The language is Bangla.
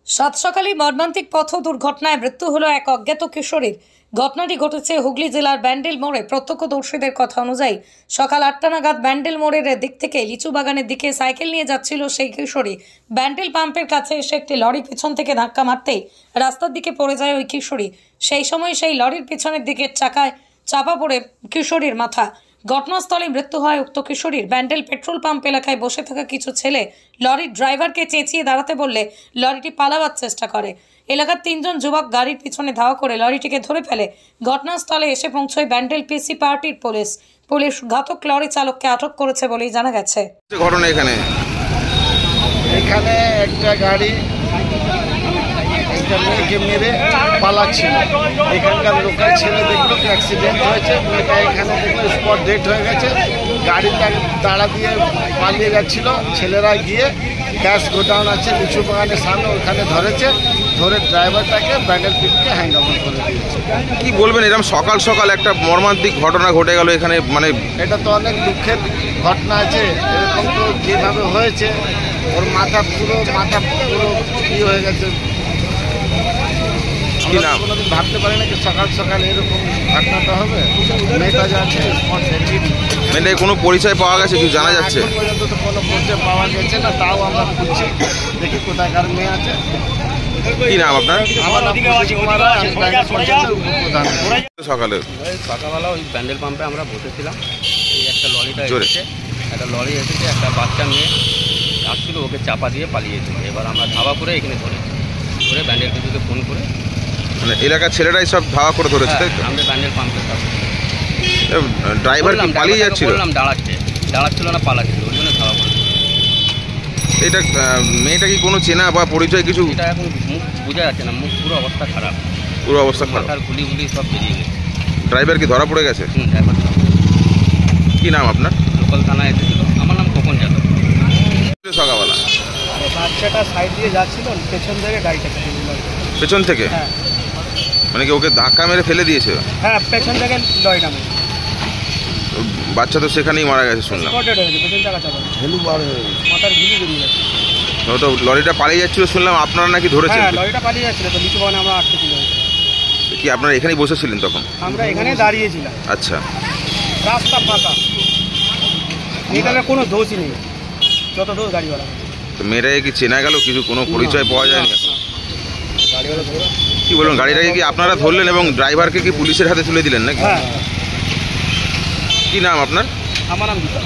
সাত সকালে মর্মান্তিক পথ দুর্ঘটনায় মৃত্যু হলো এক অজ্ঞাত কিশোরীর। ঘটনাটি ঘটেছে হুগলি জেলার ব্যান্ডেল মোড়ে। প্রত্যক্ষদর্শীদের কথা অনুযায়ী সকাল 8টা নাগাদ ব্যান্ডেল মোড়ের দিক থেকে লিচু বাগানের দিকে সাইকেল নিয়ে যাচ্ছিল সেই কিশোরী। ব্যান্ডেল পাম্পের কাছে এসে একটি লরি পিছন থেকে ধাক্কা মারতেই রাস্তার দিকে পড়ে যায় ওই কিশোরী। সেই সময় সেই লরির পিছনের দিকে চাকায় চাপা পড়ে কিশোরীর মাথা। ঘটনাস্থলে মৃত্যু হয় উক্ত কিশোরীর। ব্যান্ডেল পেট্রোল পাম্প এলাকায় বসে থাকা কিছু ছেলে লরির ড্রাইভারকে চেঁচিয়ে দাঁড়াতে বললে লরিটি পালাবার চেষ্টা করে। এলাকার 3 জন যুবক গাড়ির পিছনে ধাওয়া করে লরিটিকে ধরে ফেলে। ঘটনাস্থলে এসে পৌঁছয় ব্যান্ডেল পিসি পার্টির পুলিশ ঘাতক লরি চালককে আটক করেছে বলেই জানা গেছে। ঘটনা এখানে একটা গাড়ি একটা মেয়েকে মেরে পালাচ্ছিল। এখানকার লোকাল ছেলে দেখলো অ্যাক্সিডেন্ট হয়েছে, মেয়েটা এখানে দেখলো স্পট ডেট হয়ে গেছে। গাড়িটা তাড়া দিয়ে পালিয়ে যাচ্ছিল। ছেলেরা গিয়ে গ্যাস গোডাউন আছে লিচু বাগানের সামনে, ওখানে ধরেছে। ধরে ড্রাইভারটাকে ব্যান্ডেল পিটকে হ্যান্ড ওভার করে দিয়েছে। কি বলবেন, এরকম সকাল সকাল একটা মর্মান্তিক ঘটনা ঘটে গেল এখানে? মানে এটা তো অনেক দুঃখের ঘটনা আছে। এরকম তো যেভাবে হয়েছে, ওর মাথা পুরো কি হয়ে গেছে। কোনোদিন ভাবতে পারি না কি সকাল সকাল এরকম ঘটনাটা হবে। মেয়েটা যাচ্ছে মেয়েটার কোনো পরিচয় পাওয়া গেছে, কিছু জানা যাচ্ছে? এখন পর্যন্ত তো কোনো পরিচয় পাওয়া গেছে না, তাও আমরা খুঁজছি, দেখি কোথাকার মেয়ে আছে। কি নাম আপনার? আমার নাম কুমার, সকালে সকালবেলা ওই ব্যান্ডেল পাম্পে আমরা বসেছিলাম। এই একটা লরি এসেছে, একটা বাচ্চা মেয়ে আসছিল, ওকে চাপা দিয়ে পালিয়েছে। এবার আমরা ধাওয়া করে এখানে ধরে ব্যান্ডেল পিছুকে ফোন করে, মানে এলাকার ছেলেরাই সব ধাওয়া করে ধরেছে, তাই তো? আমরা ব্যান্ডেল পাম্পে ড্রাইভার কি পালিয়ে যাচ্ছিল? বললাম দাঁড়াচ্ছিল না, পালাচ্ছিল, ওই জন্য ধাওয়া করে। এটা মেয়েটা কি কোনো চেনা বা পরিচয় কিছু? এটা এখন মুখ বোঝা যাচ্ছে না, মুখ পুরো অবস্থা খারাপ, পুরো অবস্থা খারাপ। মাথার গুলি সব বেরিয়ে গেছে। ড্রাইভার কি ধরা পড়ে গেছে? ড্রাইভার। কি নাম আপনার? লোকাল থানায় এসেছিল। আমার নাম খোকন যাদব। সকালবেলা বাচ্চাটা সাইড দিয়ে যাচ্ছিল, পেছন থেকে গাড়িটা পেছন থেকে? হ্যাঁ। মানে কি ওকে ধাক্কা মেরে ফেলে দিয়েছে? হ্যাঁ, পেছন থেকে লরিটা মেরে। বাচ্চা তো সেখানেই মারা গেছে শুনলাম। মাথার ঘিলি বেরিয়ে গেছে। ও তো লরিটা পালিয়ে যাচ্ছিল শুনলাম, আপনারা নাকি ধরেছেন? হ্যাঁ, লরিটা পালিয়ে যাচ্ছিল তো লিচু বাগানে আমরা আটকে ছিল। কি আপনারা এখানেই বসেছিলেন তখন? আমরা এখানে দাঁড়িয়েছিলাম। আচ্ছা, রাস্তা ফাঁকা, এখানে কোনো দোষই নেই, যত দোষ গাড়িওয়ালা। তো মেয়েটাকে কি চেনা গেল? কিছু কোনো পরিচয় পাওয়া যায়নি? গাড়িওয়ালা ধরো কি বলুন, গাড়িটাকে কি আপনারা ধরলেন এবং ড্রাইভারকে কি পুলিশের হাতে তুলে দিলেন নাকি? হ্যাঁ। কি নাম আপনার? আমার নাম বিকাশ।